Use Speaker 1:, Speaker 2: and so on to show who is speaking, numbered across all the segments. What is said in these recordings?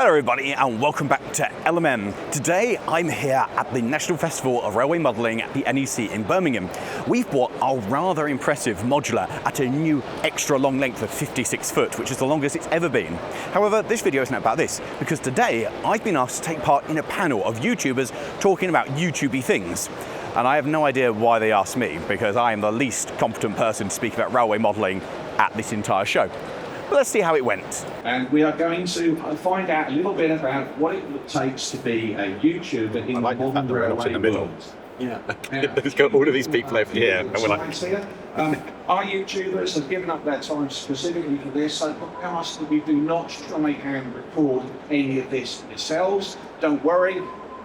Speaker 1: Hello everybody and welcome back to LMM. Today I'm here at the National Festival of Railway Modelling at the NEC in Birmingham. We've bought our rather impressive modular at a new extra long length of 56 foot, which is the longest it's ever been. However, this video isn't about this, because today I've been asked to take part in a panel of YouTubers talking about YouTubey things. And I have no idea why they asked me, because I am the least competent person to speak about railway modelling at this entire show. But let's see how it went.
Speaker 2: And we are going to find out a little bit about what it takes to be a YouTuber in the modern railway world.
Speaker 1: Yeah, there's got all of these people over here, and we're like...
Speaker 2: Our YouTubers have given up their time specifically for this, so we ask that you do not try and record any of this yourselves. Don't worry.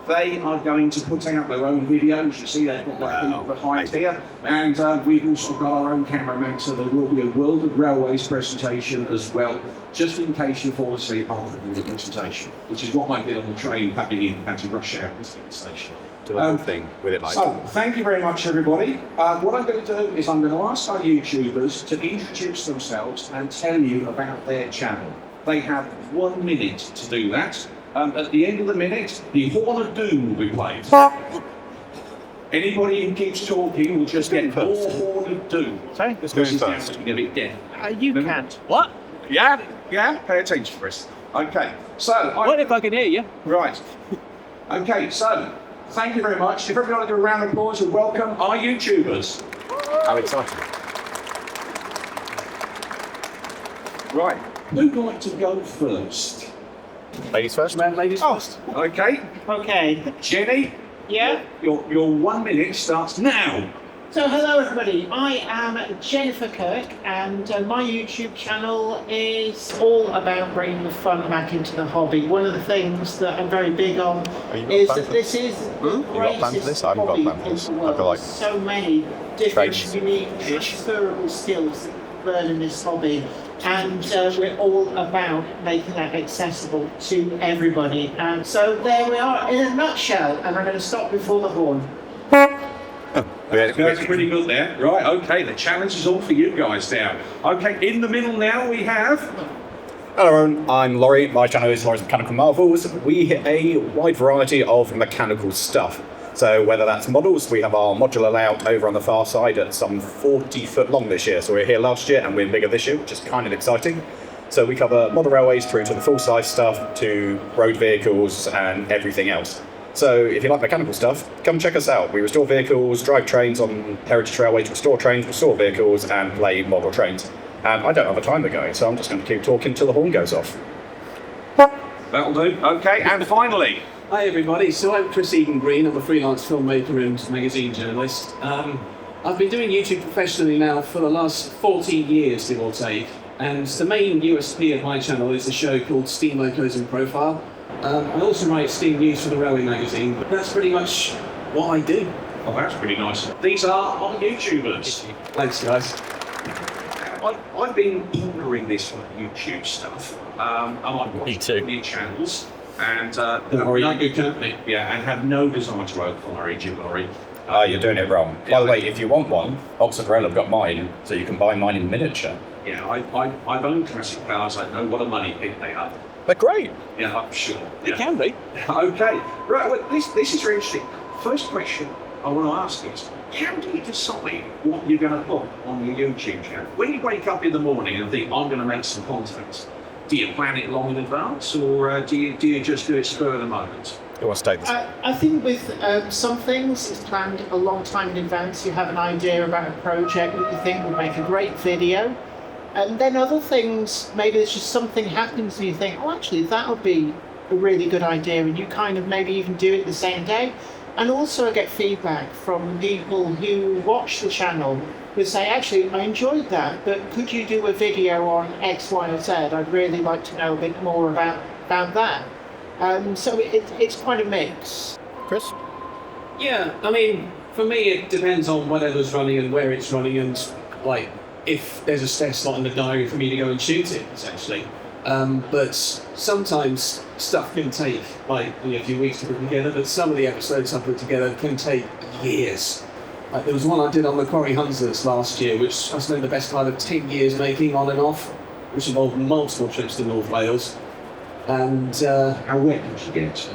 Speaker 2: They are going to put out their own videos. You see, they've got that behind here. And we've also got our own cameraman, so there will be a World of Railways presentation as well, just in case you fall asleep after the presentation, which is what I did on the train back in to rush hour station.
Speaker 1: Do the whole thing with it like
Speaker 2: So, thank you very much, everybody. What I'm going to do is I'm going to ask our YouTubers to introduce themselves and tell you about their channel. They have 1 minute to do that. At the end of the minute, the Horn of Doom will be played. Anybody who keeps talking will just get more Horn of Doom.
Speaker 1: Sorry?
Speaker 2: This person's now getting a bit deaf.
Speaker 3: You can't.
Speaker 1: What?
Speaker 2: Yeah? Pay attention, Chris. Okay, so...
Speaker 3: What if I can hear you?
Speaker 2: Right. Okay, so, thank you very much. If everyone do a round of applause and welcome our YouTubers.
Speaker 1: How exciting.
Speaker 2: Right, who'd like to go first?
Speaker 1: Ladies first?
Speaker 3: Ladies first.
Speaker 2: Okay.
Speaker 3: Okay.
Speaker 2: Jenny?
Speaker 3: Yeah?
Speaker 2: Your 1 minute starts now.
Speaker 3: So hello everybody, I am Jennifer Kirk and my YouTube channel is all about bringing the fun back into the hobby. One of the things that I'm very big on is that this is the greatest hobby in the world. So many different, unique, transferable skills that you learn in this hobby. And we're all about making that accessible to everybody. And so there we are in a nutshell, and I'm going to stop before the horn.
Speaker 2: That's pretty good there. Right, okay, the challenge is all for you guys now. Okay, in the middle now we have...
Speaker 4: Hello everyone, I'm Lawrie. My channel is Lawrie's Mechanical Marvels. We hit a wide variety of mechanical stuff. So whether that's models, we have our modular layout over on the far side at some 40 foot long this year. So we were here last year and we're bigger this year, which is kind of exciting. So we cover model railways through to the full size stuff, to road vehicles and everything else. So if you like mechanical stuff, come check us out. We restore vehicles, drive trains on heritage railways, restore trains, restore vehicles and play model trains. And I don't have a timer going, so I'm just going to keep talking till the horn goes off.
Speaker 2: That'll do. Okay, and finally...
Speaker 5: Hi everybody, so I'm Chris Eden-Green, I'm a freelance filmmaker and magazine journalist. I've been doing YouTube professionally now for the last 14 years, give or take, and the main USP of my channel is a show called Steam Locos in Profile. I also write Steam News for the Railway magazine, but that's pretty much what I do.
Speaker 2: Oh, that's pretty nice. These are our YouTubers.
Speaker 5: Thanks guys.
Speaker 2: I've been ordering this YouTube stuff. I've watched many channels. And
Speaker 5: good company.
Speaker 2: Yeah, and have no desire to own for Lawrie.
Speaker 4: You're doing it wrong. By the way, if you want one, Oxford Rail have got mine, so you can buy mine in miniature.
Speaker 2: Yeah, I've owned classic cars. I know what a money pit they are.
Speaker 4: They're great.
Speaker 2: Yeah, I'm sure.
Speaker 4: They can be.
Speaker 2: Okay, right. Well, this is very interesting. First question I want to ask is, how do you decide what you're going to put on your YouTube channel? When you wake up in the morning and think, I'm going to make some content, do you plan it long in advance, or do you just do it spur of the moment?
Speaker 4: Who wants to take this?
Speaker 3: I think with some things it's planned a long time in advance. You have an idea about a project that you think would make a great video, and then other things, maybe there's just something happens and you think, oh actually that would be a really good idea, and you kind of maybe even do it the same day. And also I get feedback from people who watch the channel who say, actually, I enjoyed that, but could you do a video on X, Y, or Z? I'd really like to know a bit more about that. So it's quite a mix.
Speaker 4: Chris?
Speaker 5: Yeah, I mean, for me it depends on whatever's running and where it's running and like if there's a spare slot in the diary for me to go and shoot it, essentially. But sometimes stuff can take like a few weeks to put together, but some of the episodes I put together can take years. Like there was one I did on the Quarry Hunsers last year, which I spent the best part of 10 years making on and off, which involved multiple trips to North Wales. And
Speaker 2: How wet did you get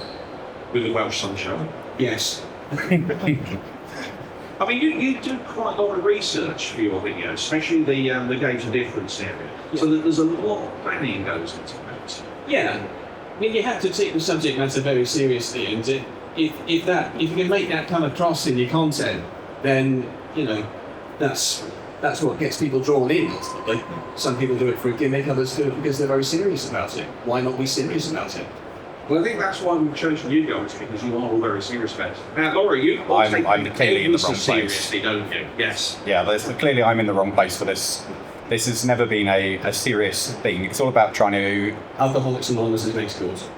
Speaker 2: with the Welsh sunshine?
Speaker 5: yes,
Speaker 2: I mean, you do quite a lot of research for your videos, especially the gauge of difference area. So that there's a lot of planning goes into that.
Speaker 5: yeah. I mean, you have to take the subject matter very seriously, and if you can make that come across in your content, then you know that's what gets people drawn in. Ultimately, some people do it for a gimmick, others do it because they're very serious about it. Why not be serious about it?
Speaker 2: Well, I think that's why we've chosen you guys, because you are all very serious about it. Now, Lawrie, you
Speaker 4: I'm clearly in the wrong place.
Speaker 2: seriously, don't you? Yes.
Speaker 4: Yeah, clearly I'm in the wrong place for this. This has never been a serious thing. It's all about trying to.
Speaker 5: Alcoholics Anonymous is next course.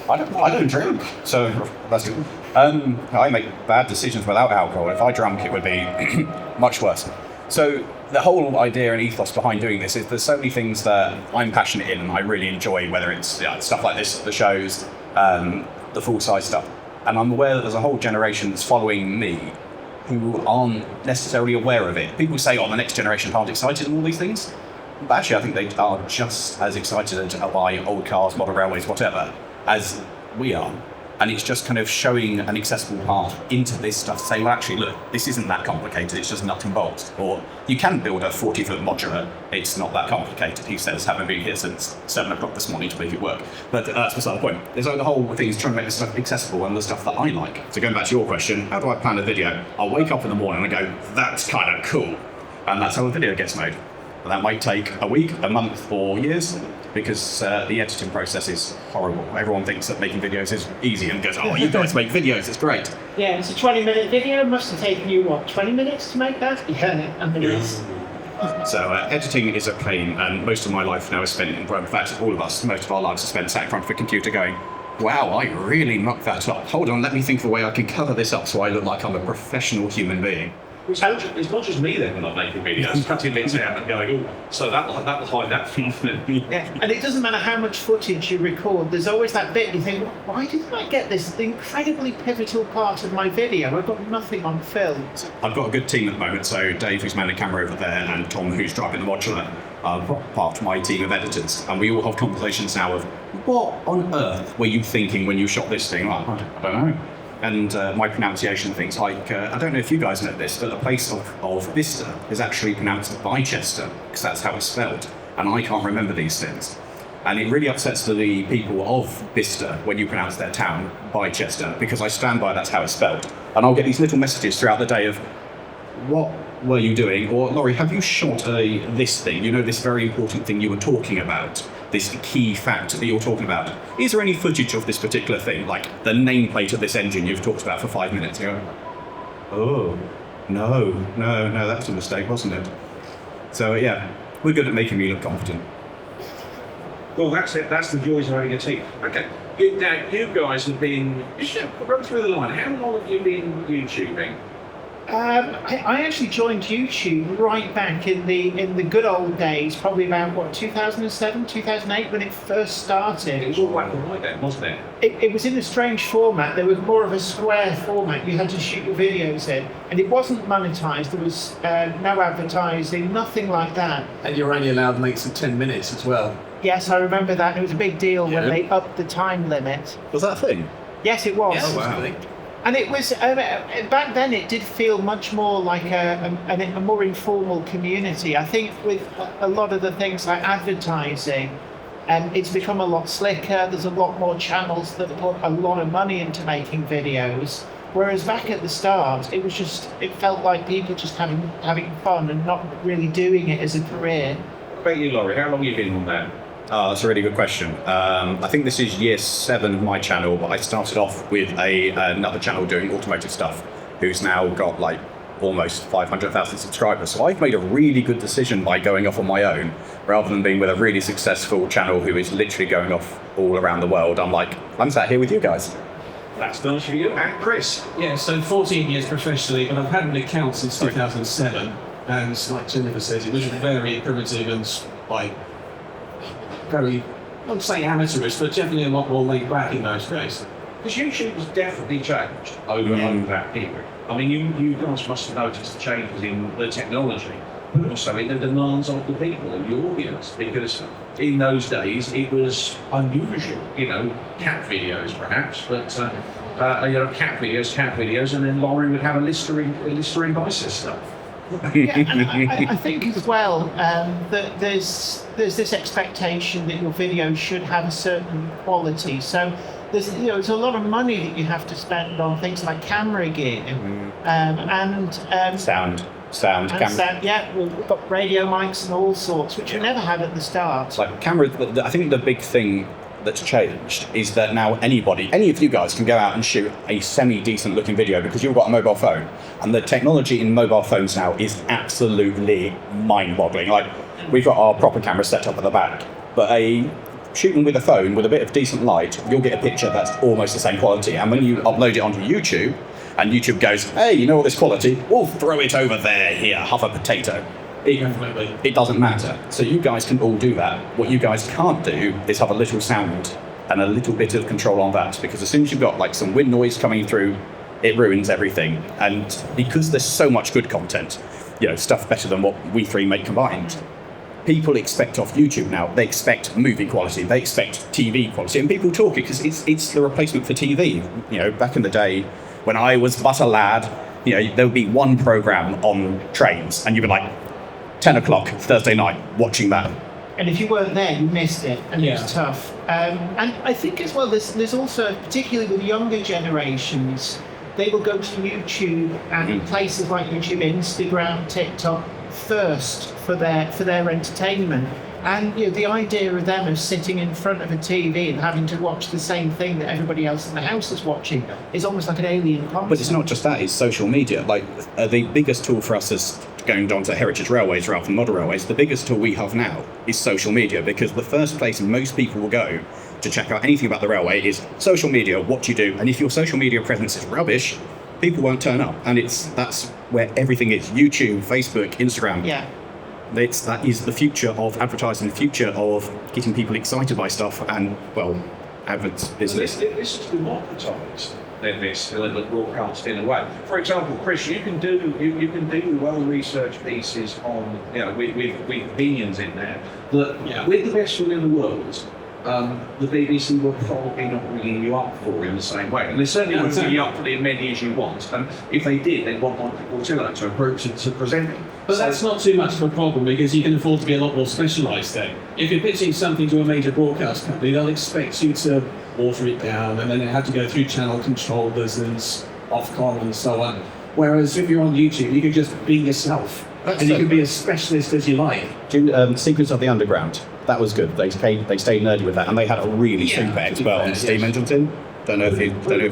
Speaker 4: I don't drink, so that's good. I make bad decisions without alcohol. If I drank, it would be much worse. So the whole idea and ethos behind doing this is there's so many things that I'm passionate in and I really enjoy, whether it's stuff like this, the shows, the full-size stuff. And I'm aware that there's a whole generation that's following me who aren't necessarily aware of it. People say, oh, the next generation aren't excited in all these things. But actually, I think they are just as excited to buy old cars, model railways, whatever, as we are. And it's just kind of showing an accessible path into this stuff, saying, well, actually, look, this isn't that complicated, it's just nuts and bolts. Or you can build a 40-foot modular, it's not that complicated, he says, having been here since 7 o'clock this morning to make it work. But that's beside the point. There's like the whole thing is trying to make this stuff accessible and the stuff that I like. So going back to your question, how do I plan a video? I'll wake up in the morning and go, that's kind of cool. And that's how a video gets made. And that might take a week, a month, or years, because the editing process is horrible. Everyone thinks that making videos is easy and goes, oh, you guys make videos, it's great.
Speaker 3: Yeah, it's a 20-minute video. Must have taken you, what, 20 minutes to make that? Yeah, I mean, it's...
Speaker 4: So editing is a pain, and most of my life now is spent in, well, in fact, all of us, most of our lives are spent sat in front of a computer going, wow, I really mucked that up. Hold on, let me think of a way I can cover this up so I look like I'm a professional human being.
Speaker 2: It's not just me then when I'm making videos, cutting bits out and going, oh, so that'll hide that.
Speaker 3: Yeah, and it doesn't matter how much footage you record, there's always that bit you think, why didn't I get this incredibly pivotal part of my video? I've got nothing on film.
Speaker 4: I've got a good team at the moment, so Dave, who's manning the camera over there, and Tom, who's driving the modular, are part of my team of editors. And we all have conversations now of, what on earth were you thinking when you shot this thing? Like, I don't know. And my pronunciation of things, like, I don't know if you guys know this, but the place of Bicester is actually pronounced Bicester, because that's how it's spelled. And I can't remember these things. And it really upsets the people of Bicester when you pronounce their town Bicester, because I stand by that's how it's spelled. And I'll get these little messages throughout the day of, what were you doing? Or, Lawrie, have you shot this thing? You know, this very important thing you were talking about, this key fact that you're talking about. Is there any footage of this particular thing, like the nameplate of this engine you've talked about for 5 minutes? You go, oh, no, that was a mistake, wasn't it? So, yeah, we're good at making me look confident.
Speaker 2: Well, that's it. That's the joys of having a team. Okay. Now, you guys have been, run through the line. How long have you been YouTubing?
Speaker 3: I actually joined YouTube right back in the good old days, probably about, what, 2007, 2008, when it first started.
Speaker 2: It was all black and white then, wasn't it?
Speaker 3: It was in a strange format. There was more of a square format. You had to shoot your videos in. And it wasn't monetized. There was no advertising, nothing like that.
Speaker 5: And you're only allowed mates of 10 minutes as well.
Speaker 3: Yes, I remember that. It was a big deal when they upped the time limit.
Speaker 4: Was that a thing?
Speaker 3: Yes, it was.
Speaker 5: Yeah,
Speaker 4: wow.
Speaker 3: And it was, back then it did feel much more like a more informal community. I think with a lot of the things like advertising, it's become a lot slicker. There's a lot more channels that put a lot of money into making videos. Whereas back at the start, it felt like people just having fun and not really doing it as a career.
Speaker 2: What about you, Lawrie? How long have you been on that?
Speaker 4: That's a really good question. I think this is year 7 of my channel, but I started off with another channel doing automotive stuff, who's now got like almost 500,000 subscribers. So I've made a really good decision by going off on my own, rather than being with a really successful channel who is literally going off all around the world. I'm sat here with you guys.
Speaker 2: That's nice for you. And Chris?
Speaker 5: Yeah, so 14 years professionally, but I've had an account since 2007. And like Jennifer says, it was very primitive and like very, I wouldn't say amateurish, but definitely a lot more laid back in those days.
Speaker 2: Because YouTube has definitely changed over that period. I mean, you guys must have noticed the changes in the technology. but also in the demands of the people, of the audience, because in those days it was unusual, cat videos perhaps, but cat videos, and then Lawrie would have a Listerine Vices stuff.
Speaker 3: Yeah, and I think as well that there's this expectation that your video should have a certain quality. So there's a lot of money that you have to spend on things like camera gear and
Speaker 4: Sound.
Speaker 3: Yeah, we've got radio mics and all sorts, which we never had at the start.
Speaker 4: Like camera, I think the big thing that's changed is that now any of you guys can go out and shoot a semi-decent looking video because you've got a mobile phone. And the technology in mobile phones now is absolutely mind-boggling. Like, we've got our proper camera set up at the back, but shooting with a phone with a bit of decent light, you'll get a picture that's almost the same quality. And when you upload it onto YouTube, and YouTube goes, hey, you know what this quality? We'll throw it over there, here, half a potato. It doesn't matter. So you guys can all do that. What you guys can't do is have a little sound and a little bit of control on that, because as soon as you've got like some wind noise coming through, it ruins everything. And because there's so much good content, stuff better than what we three make combined, people expect off YouTube now. They expect movie quality. They expect TV quality. And people talk it because it's the replacement for TV. Back in the day when I was but a lad, there would be one program on trains and you'd be like, 10 o'clock Thursday night, watching that.
Speaker 3: And if you weren't there, you missed it, and it was tough. And I think as well, there's also, particularly with younger generations, they will go to YouTube and places like YouTube, Instagram, TikTok first for their entertainment. And the idea of them of sitting in front of a TV and having to watch the same thing that everybody else in the house is watching is almost like an alien concept.
Speaker 4: But it's not just that; it's social media. Like the biggest tool for us is going down to heritage railways rather than model railways. The biggest tool we have now is social media, because the first place most people will go to check out anything about the railway is social media. What you do, and if your social media presence is rubbish, people won't turn up. And that's where everything is: YouTube, Facebook, Instagram.
Speaker 3: Yeah.
Speaker 4: That is the future of advertising, the future of getting people excited by stuff, and adverts business.
Speaker 2: This is democratised this broadcast in a way. For example, Chris, you can do well-researched pieces on with opinions in there that with the best will in the world. The BBC will probably not ringing you up for in the same way. And they certainly won't ring you up for as many as you want. And if they did, they'd want one people to approach to present it.
Speaker 5: But that's not too much of a problem, because you can afford to be a lot more specialised then. If you're pitching something to a major broadcast company, they'll expect you to water it down, and then they have to go through channel controllers and Ofcom and so on. Whereas if you're on YouTube, you can just be yourself. And you can be as specialist as you like.
Speaker 4: Secrets of the Underground. That was good. They stayed nerdy with that, and they had a really super expert on steam engines in. Don't know if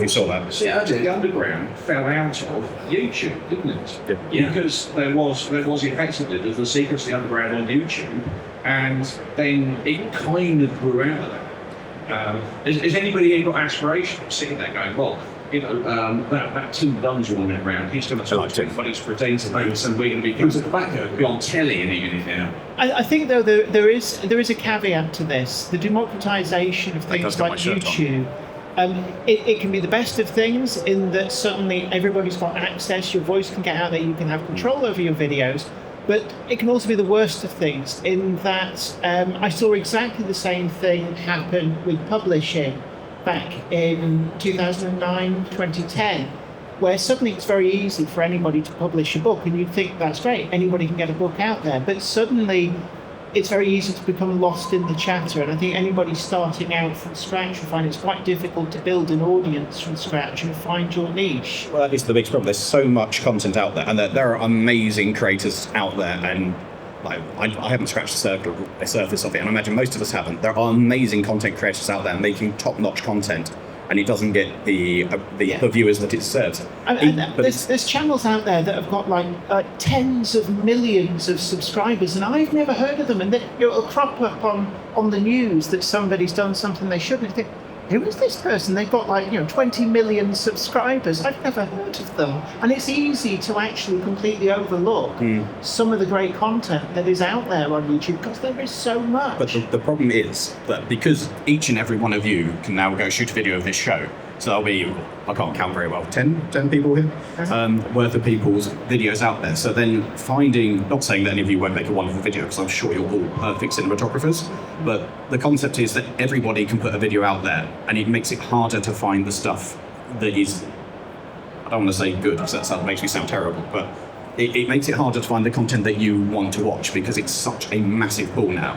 Speaker 4: you saw that.
Speaker 2: Yeah, the Underground fell out of YouTube, didn't it?
Speaker 4: Yeah.
Speaker 2: Because there was effectively the Secrets of the Underground on YouTube, and then it kind of grew out of that. Has anybody got aspirations of sitting there going, well, that Tim Dunn's running around, he's going to talk to everybody's presenting notes, and we're going to be coming back, be on telly and even now.
Speaker 3: I think though there is a caveat to this: the democratisation of things like YouTube. It can be the best of things in that suddenly everybody's got access, your voice can get out there, you can have control over your videos. But it can also be the worst of things in that I saw exactly the same thing happen with publishing back in 2009, 2010, where suddenly it's very easy for anybody to publish a book, and you'd think that's great, anybody can get a book out there, but suddenly it's very easy to become lost in the chatter, and I think anybody starting out from scratch will find it's quite difficult to build an audience from scratch and find your niche.
Speaker 4: Well, that is the biggest problem. There's so much content out there, and there are amazing creators out there, and I haven't scratched the surface of it, and I imagine most of us haven't. There are amazing content creators out there making top-notch content, and it doesn't get the viewers that it serves.
Speaker 3: There's channels out there that have got like tens of millions of subscribers, and I've never heard of them. And it'll crop up on the news that somebody's done something they shouldn't. Think, who is this person? They've got 20 million subscribers. I've never heard of them. And it's easy to actually completely overlook some of the great content that is out there on YouTube, because there is so much.
Speaker 4: But the problem is that because each and every one of you can now go shoot a video of this show, So that'll be, I can't count very well, 10 people here, worth of people's videos out there. So then finding, not saying that any of you won't make a wonderful video, because I'm sure you're all perfect cinematographers, but the concept is that everybody can put a video out there, and it makes it harder to find the stuff that is, I don't want to say good, because that makes me sound terrible, but it makes it harder to find the content that you want to watch, because it's such a massive pool now.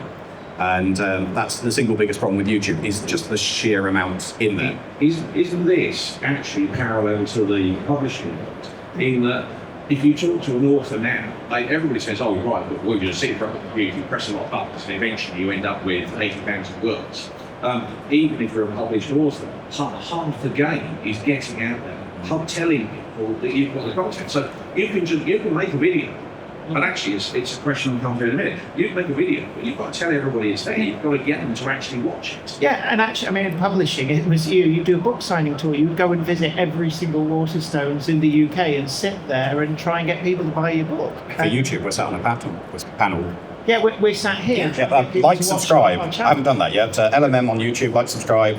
Speaker 4: And that's the single biggest problem with YouTube, is just the sheer amount in there.
Speaker 2: Isn't this actually parallel to the publishing world? In that, if you talk to an author now, like everybody says, oh, right, but we're going to sit in front of the computer, you press a lot of buttons, and eventually you end up with 80,000 words. Even if you're a published author, half the game is getting out there, telling people that you've got the content. So you can make a video. And actually, it's a question I'll come to in a minute. You can make a video, but you've got to tell everybody it's there. You've got to get them to actually watch it.
Speaker 3: Yeah, and actually, I mean, in publishing, it was you do a book signing tour, you would go and visit every single Waterstones in the UK and sit there and try and get people to buy your book.
Speaker 4: For YouTube, we're sat on a panel.
Speaker 3: Yeah, we're sat here.
Speaker 4: Yeah, like, subscribe. I haven't done that yet. LMM on YouTube, like, subscribe.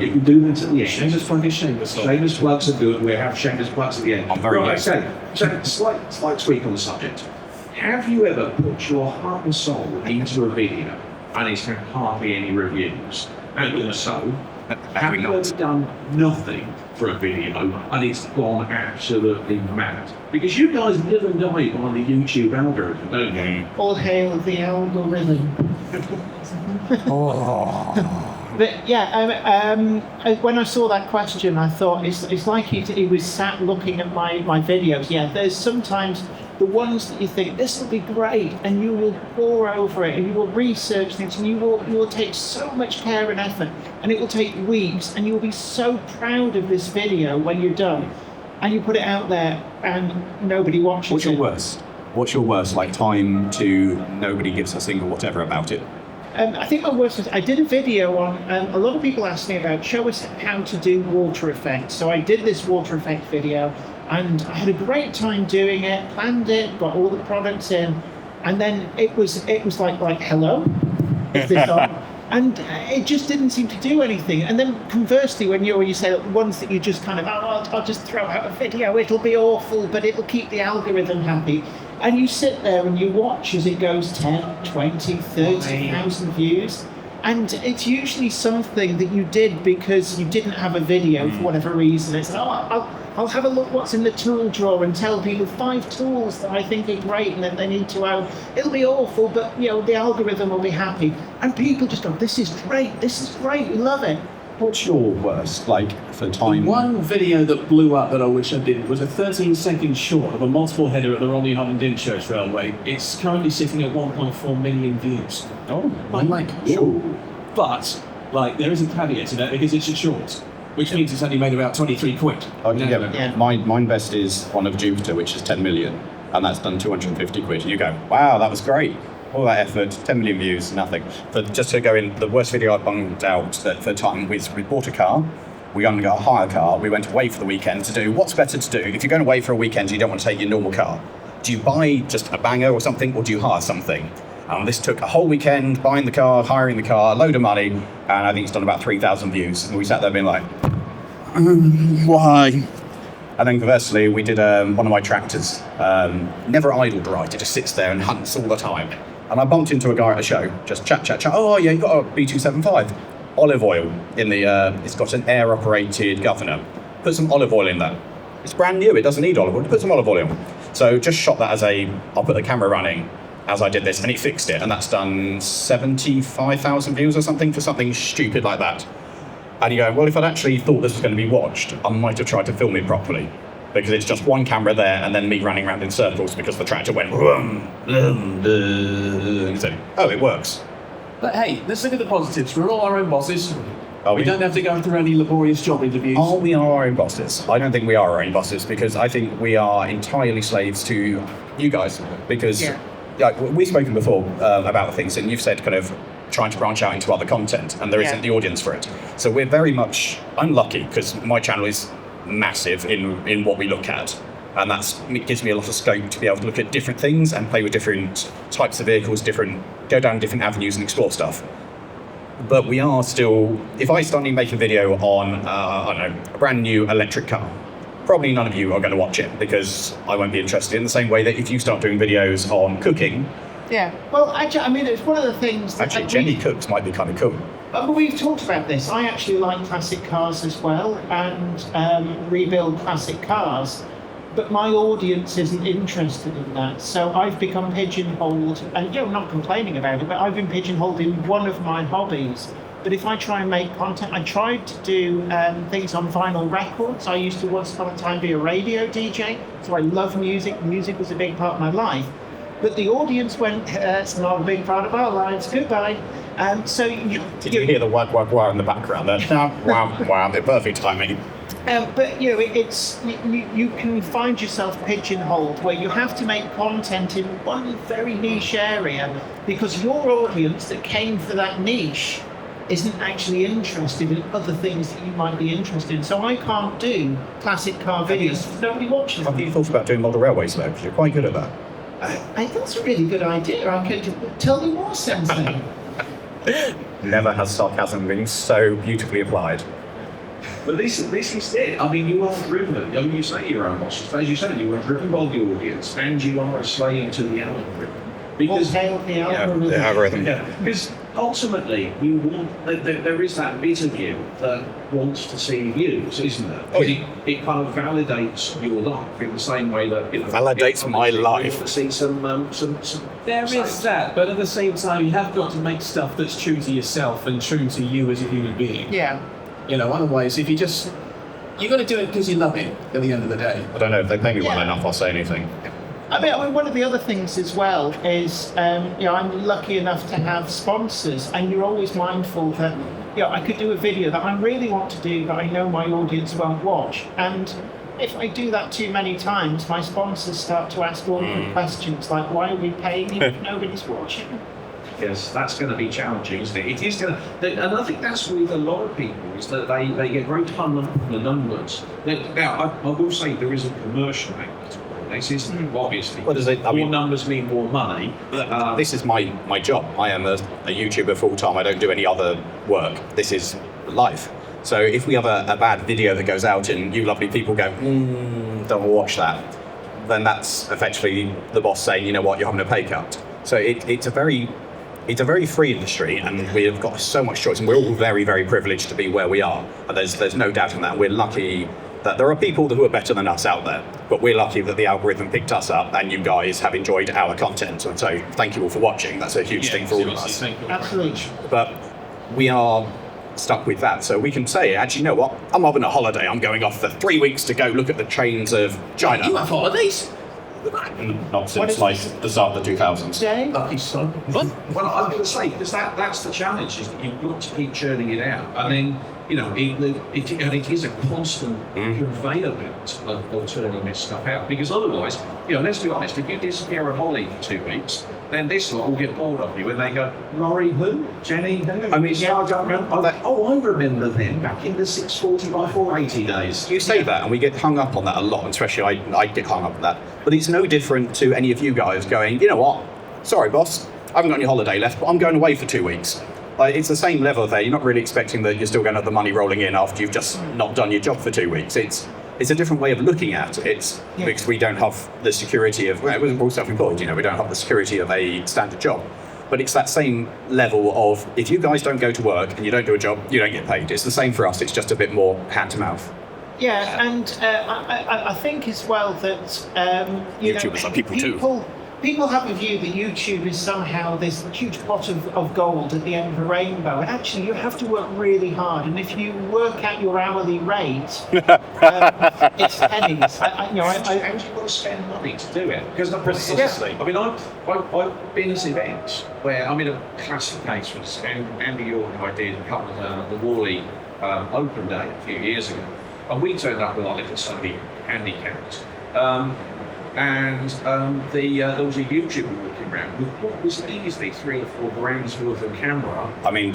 Speaker 2: You can do that at the end. Shameless plug is shameless. Shameless plugs are good. We have shameless plugs at the end.
Speaker 4: I'm very
Speaker 2: right, okay. So, slight tweak on the subject. Have you ever put your heart and soul into a video and it's had hardly any reviews? And also, have you ever done nothing for a video and it's gone absolutely mad? Because you guys live and die by the YouTube algorithm, don't you?
Speaker 3: All hail the algorithm. But yeah, when I saw that question, I thought it's like he was sat looking at my videos. Yeah, there's sometimes the ones that you think this will be great, and you will pore over it, and you will research things, and you will take so much care and effort, and it will take weeks, and you will be so proud of this video when you're done, and you put it out there, and nobody watches it.
Speaker 4: What's your worst? What's your worst, like, time to nobody gives a single whatever about it?
Speaker 3: I think my worst was I did a video on, a lot of people asked me about, show us how to do water effects. So I did this water effect video, and I had a great time doing it, planned it, got all the products in, and then it was like hello, is this on? And it just didn't seem to do anything. And then conversely, when you say that ones that you just kind of, I'll just throw out a video, it'll be awful, but it'll keep the algorithm happy. And you sit there and you watch as it goes 10, 20, 30,000 views. And it's usually something that you did because you didn't have a video for whatever reason. It's, I'll have a look what's in the tool drawer and tell people 5 tools that I think are great and that they need to own. It'll be awful, but the algorithm will be happy. And people just go, this is great, we love it.
Speaker 4: What's your worst, like, for time?
Speaker 5: One video that blew up that I wish I did was a 13-second short of a multiple header at the Raleigh Hunt and Dymchurch Railway. It's currently sitting at 1.4 million views.
Speaker 4: Oh,
Speaker 5: I'm like,
Speaker 4: sure.
Speaker 5: But, like, there is a caveat to that because it's a short, which means it's only made about 23 quid.
Speaker 3: Yeah.
Speaker 4: Mine best is one of Jupiter, which is 10 million, and that's done 250 quid. You go, wow, that was great. All that effort, 10 million views, nothing. But just to go in, the worst video I bunged out that for time we bought a car, we only got a hire car, we went away for the weekend to do what's better to do. If you're going away for a weekend, you don't want to take your normal car. Do you buy just a banger or something, or do you hire something? This took a whole weekend, buying the car, hiring the car, a load of money, and I think it's done about 3,000 views. And we sat there being like, why? And then conversely, we did one of my tractors, never idled right, it just sits there and hunts all the time. And I bumped into a guy at a show, just chat. Oh yeah, you got a B275. Olive oil in the, it's got an air-operated governor. Put some olive oil in that. It's brand new, it doesn't need olive oil, put some olive oil in. So just shot that as I'll put the camera running as I did this, and it fixed it, and that's done 75,000 views or something for something stupid like that. And you go, well, if I'd actually thought this was going to be watched, I might have tried to film it properly. Because it's just one camera there and then me running around in circles because the tractor went so, oh, it works.
Speaker 5: But hey, let's look at the positives. We're all our own bosses.
Speaker 4: We
Speaker 5: don't have to go through any laborious job interviews.
Speaker 4: Are we our own bosses? I don't think we are our own bosses, because I think we are entirely slaves to you guys. Because we've spoken before about things, and you've said kind of trying to branch out into other content, and there isn't the audience for it. So we're very much, I'm lucky because my channel is massive in what we look at, and it gives me a lot of scope to be able to look at different things and play with different types of vehicles, go down different avenues and explore stuff. But we are still, if I suddenly make a video on, I don't know, a brand new electric car, probably none of you are going to watch it because I won't be interested, in the same way that if you start doing videos on cooking.
Speaker 3: Yeah, well, actually, I mean, it's one of the things that...
Speaker 4: Actually, Jenny Cooks might be kind of cool.
Speaker 3: But we've talked about this. I actually like classic cars as well, and rebuild classic cars. But my audience isn't interested in that, so I've become pigeonholed, and I'm not complaining about it, but I've been pigeonholed in one of my hobbies. But if I try and make content, I tried to do things on vinyl records. I used to once upon a time be a radio DJ, so I love music. Music was a big part of my life. But the audience went, it's not a big part of our lives, goodbye.
Speaker 4: Did you hear the wag wag wag in the background there? Wow, wow, the perfect timing.
Speaker 3: But you can find yourself pigeonholed where you have to make content in one very niche area because your audience that came for that niche isn't actually interested in other things that you might be interested in. So I can't do classic car videos. Nobody watches them.
Speaker 4: Have you thought about doing model railways though? Because you're quite good at that.
Speaker 3: I think that's a really good idea. I could tell me more, Sensei.
Speaker 4: Never has sarcasm been so beautifully applied.
Speaker 2: But this is it. I mean, you are driven. I mean, you say your own bosses. As you said, you are driven by the audience, and you are a slave to the algorithm. Because
Speaker 3: the algorithm.
Speaker 4: The algorithm.
Speaker 2: Yeah, because ultimately, you want there is that bit of you that wants to see views, isn't there?
Speaker 4: Oh,
Speaker 2: It kind of validates your life in the same way that
Speaker 4: Validates my life.
Speaker 2: To see some.
Speaker 5: There is that, but at the same time, you have got to make stuff that's true to yourself and true to you as a human being.
Speaker 3: Yeah.
Speaker 5: Otherwise, if you're going to do it because you love it at the end of the day.
Speaker 4: I don't know, if they pay me well enough, I'll say anything.
Speaker 3: I mean, one of the other things as well is, I'm lucky enough to have sponsors, and you're always mindful that, I could do a video that I really want to do that I know my audience won't watch. And if I do that too many times, my sponsors start to ask awkward questions like, why are we paying you if nobody's watching?
Speaker 2: Yes, that's going to be challenging, isn't it? It is going to, and I think that's with a lot of people, is that they get very hung up on the numbers. Now, I will say there is a commercial angle to all this, isn't obviously.
Speaker 4: What does it?
Speaker 2: More numbers mean more money.
Speaker 4: This is my job. I am a YouTuber full time. I don't do any other work. This is life. So if we have a bad video that goes out and you lovely people go, don't watch that, then that's effectively the boss saying, you know what, you're having a pay cut. So it's a very free industry, and we have got so much choice, and we're all very, very privileged to be where we are. And there's no doubt in that. We're lucky that there are people who are better than us out there, but we're lucky that the algorithm picked us up, and you guys have enjoyed our content. And so thank you all for watching. That's a huge thing for all of us.
Speaker 3: Absolutely.
Speaker 4: But we are stuck with that, so we can say, actually, you know what? I'm having a holiday. I'm going off for 3 weeks to go look at the trains of China.
Speaker 5: You have holidays?
Speaker 4: Not since the start of the 2000s.
Speaker 5: Lucky son. What?
Speaker 2: Well, I'm going to say, because that's the challenge, is that you've got to keep churning it out. And then, it is a constant conveyor belt of turning this stuff out. Because otherwise, let's be honest, if you disappear a Holly for 2 weeks, then this lot will get bored of you and they go, Lawrie who? Jenny who?
Speaker 4: I mean,
Speaker 2: I remember them back in the 640 by 480 days.
Speaker 4: You say that, and we get hung up on that a lot, and especially I get hung up on that. But it's no different to any of you guys going, you know what? Sorry, boss, I haven't got any holiday left, but I'm going away for 2 weeks. It's the same level there. You're not really expecting that you're still going to have the money rolling in after you've just not done your job for 2 weeks. It's a different way of looking at it. Because we don't have the security of, we're all self-employed, we don't have the security of a standard job. But it's that same level of, if you guys don't go to work and you don't do a job, you don't get paid. It's the same for us. It's just a bit more hand to mouth.
Speaker 3: Yeah, and I think as well that
Speaker 4: YouTubers are people too.
Speaker 3: People have a view that YouTube is somehow this huge pot of gold at the end of a rainbow, and actually you have to work really hard. And if you work out your hourly rate, it's pennies.
Speaker 2: You actually got to spend money to do it because precisely. I mean, I've been at events where a classic case was Andy York and I did a couple of the Lawrie Open Day a few years ago. And we turned up with our little Sunday handicaps. There was a YouTuber walking around with what was easily 3 or 4 grams worth of camera.
Speaker 4: I mean,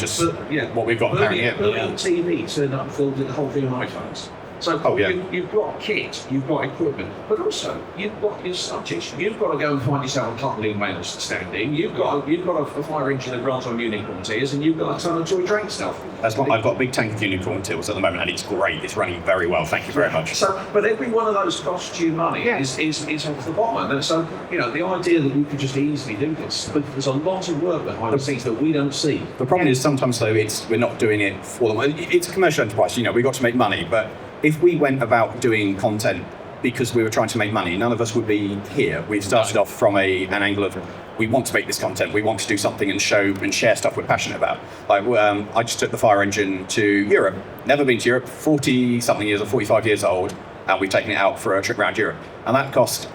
Speaker 4: what we've got apparently here.
Speaker 2: TV turned up and filled the whole thing on iPhones. So
Speaker 4: Oh, yeah.
Speaker 2: you've got kit, you've got equipment, but also you've got your subjects. You've got to go and find yourself a couple of males to stand in. You've got a fire engine that runs on unicorn tears, and you've got a ton of toy train stuff.
Speaker 4: That's what I've got a big tank of unicorn tills at the moment, and it's great. It's running very well. Thank you very much.
Speaker 2: So, but every one of those costs you money is off the bottom. And so, you know, the idea that you could just easily do this, but there's a lot of work behind the scenes that we don't see.
Speaker 4: The problem is sometimes though we're not doing it for them. It's a commercial enterprise. You know, we've got to make money, but if we went about doing content because we were trying to make money, none of us would be here. We've started off from an angle of we want to make this content, we want to do something and show and share stuff we're passionate about. Like I just took the fire engine to Europe. Never been to Europe, 40-something years or 45 years old, and we've taken it out for a trip around Europe. And that cost,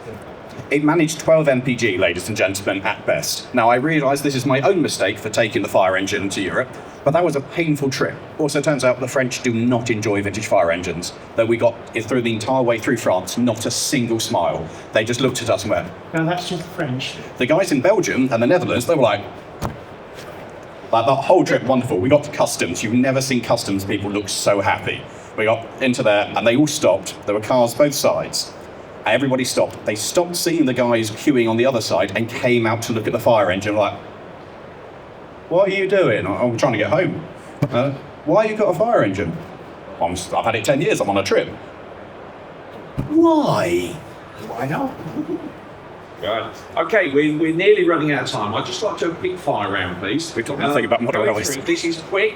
Speaker 4: it managed 12 mpg, ladies and gentlemen, at best. Now I realise this is my own mistake for taking the fire engine to Europe, but that was a painful trip. Also turns out the French do not enjoy vintage fire engines. Though we got through the entire way through France, not a single smile. They just looked at us and went,
Speaker 3: No, that's just French.
Speaker 4: the guys in Belgium and the Netherlands, they were like that whole trip, wonderful. We got to customs. You've never seen customs people look so happy. We got into there and they all stopped. There were cars both sides. Everybody stopped. They stopped seeing the guys queuing on the other side and came out to look at the fire engine like, what are you doing? I'm trying to get home. Why you got a fire engine? I've had it 10 years, I'm on a trip. Why?
Speaker 2: Why not? Right. Okay, we're nearly running out of time. I'd just like to do a quick fire round, please.
Speaker 4: We're talking nothing about model railways.
Speaker 2: This is quick.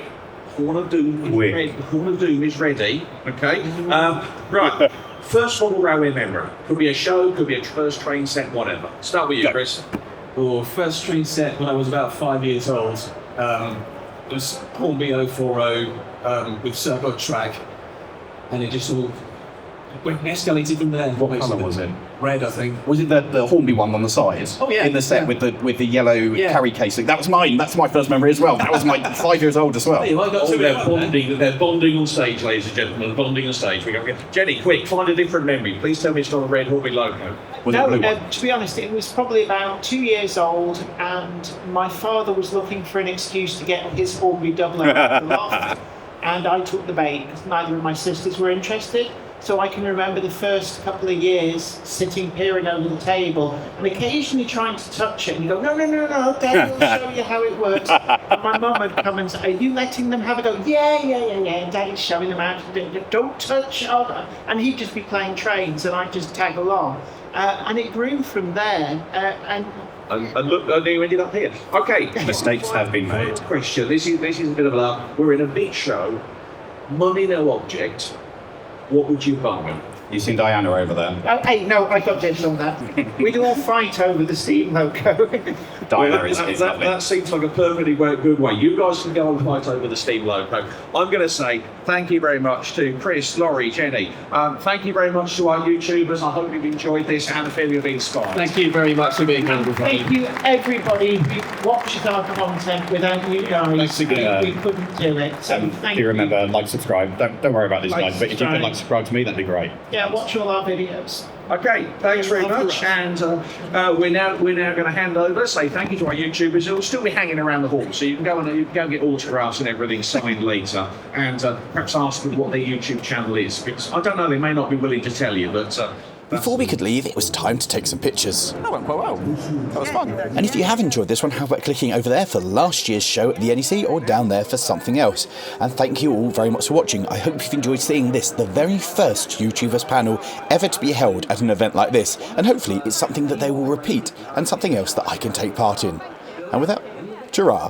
Speaker 2: Horn of Doom is ready. Okay. Right. First model railway memory. Could be a show, could be a first train set, whatever. Start with you, Chris.
Speaker 5: Or first train set when I was about 5 years old. It was Hornby 040 with servo track, and it just all escalated from there.
Speaker 4: What colour was it?
Speaker 5: Red, I think.
Speaker 4: Was it the Hornby one on the side?
Speaker 5: Oh, yeah.
Speaker 4: In the set
Speaker 5: Yeah.
Speaker 4: with the yellow carry casing. That was mine. That's my first memory as well. That was my 5 years old as well.
Speaker 5: Hey, I got
Speaker 2: They're bonding on stage, ladies and gentlemen. Bonding on stage. We go. Jenny, quick, find a different memory. Please tell me it's not a red Hornby logo.
Speaker 4: Was it
Speaker 3: No,
Speaker 4: blue one?
Speaker 3: to be honest, it was probably about 2 years old, and my father was looking for an excuse to get his Hornby double out of the loft, and I took the bait because neither of my sisters were interested. So I can remember the first couple of years sitting peering over the table and occasionally trying to touch it and go, no, Dad will show you how it works. And my mum would come and say, are you letting them have a go? Yeah. And Daddy's showing them how to do it. Don't touch. And he'd just be playing trains and I'd just tag along. And it grew from there.
Speaker 2: And look, you ended up here. Okay.
Speaker 4: Mistakes have been made.
Speaker 2: Question. This is a bit of a. We're in a big show. Money no object. What would you buy?
Speaker 4: You seen Diana over there?
Speaker 3: Oh, hey, no, I got dibs on that. We'd all fight over the Steam logo.
Speaker 4: Diana is lovely.
Speaker 2: That seems like a perfectly good way. You guys can go and fight over the Steam logo. I'm going to say thank you very much to Chris, Lawrie, Jenny. Thank you very much to our YouTubers. I hope you've enjoyed this and feel you've been inspired.
Speaker 5: Thank you very much for being here.
Speaker 3: Thank you, everybody who watches our content. Without you guys,
Speaker 5: Thanks again.
Speaker 3: we couldn't do it. So thank
Speaker 4: Do
Speaker 3: you.
Speaker 4: remember, like, subscribe. Don't worry about these
Speaker 3: Like,
Speaker 4: guys, but if you could like subscribe to me, that'd be great.
Speaker 3: Yeah, watch all our videos.
Speaker 2: Okay, thanks very much. And we're now going to hand over. Say thank you to our YouTubers. It'll still be hanging around the hall, so you can go and get autographs and everything signed later, and perhaps ask them what their YouTube channel is. Because I don't know, they may not be willing to tell you, but.
Speaker 1: Before we could leave, it was time to take some pictures. That went quite well. That was fun. And if you have enjoyed this one, how about clicking over there for last year's show at the NEC or down there for something else? And thank you all very much for watching. I hope you've enjoyed seeing this, the very first YouTubers panel ever to be held at an event like this. And hopefully it's something that they will repeat and something else that I can take part in. And with that, ta-ra.